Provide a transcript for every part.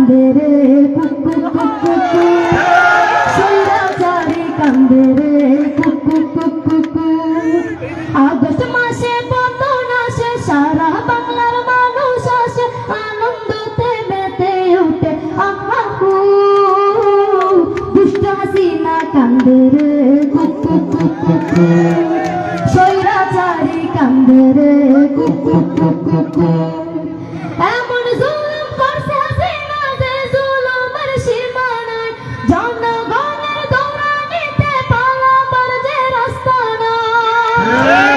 কান্দে রে কুকু কুকু, স্বৈরাচারী কান্দে রে কুকু কুকু। আগস্ট মাসে পতন আসে, সারা বাংলার মানুষ আসে, আনন্দতে মেতে উঠে আহু। দুষ্ট হাসিনা কান্দে রে কুকু কুকু, স্বৈরাচারী কান্দে রে কুকু কুকু। এমন জুলুম করছে হাসিনা যে জুলুমের সীমা নাই, জনগণের দৌড়ানিতে পালাবার যে রাস্তা নাই।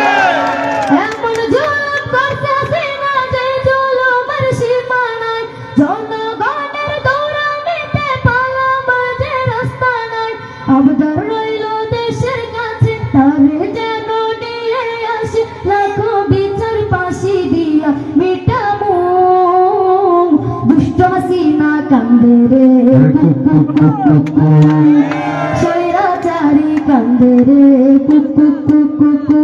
এমন জুলুম করছে হাসিনা যে জুলুমের সীমা নাই, জনগণের দৌড়ানিতে পালাবার যে রাস্তা নাই। আবদার রইল দেশের কাছে, তারে যেন নিয়ে আসি, লাখো বিচার ফাঁসি দিয়া মিটামু। দুষ্ট হাসিনা কান্দে রে কুকু কুকু, স্বৈরাচারী কান্দে রে কুকু কুকু।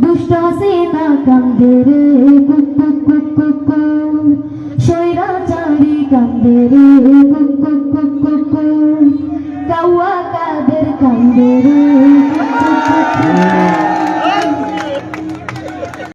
দুষ্ট হাসিনা কান্দে রে কুকু কুকু, স্বৈরাচারী কান্দে রে কুকু কুকু। কাউয়া কাদের কান্দে রে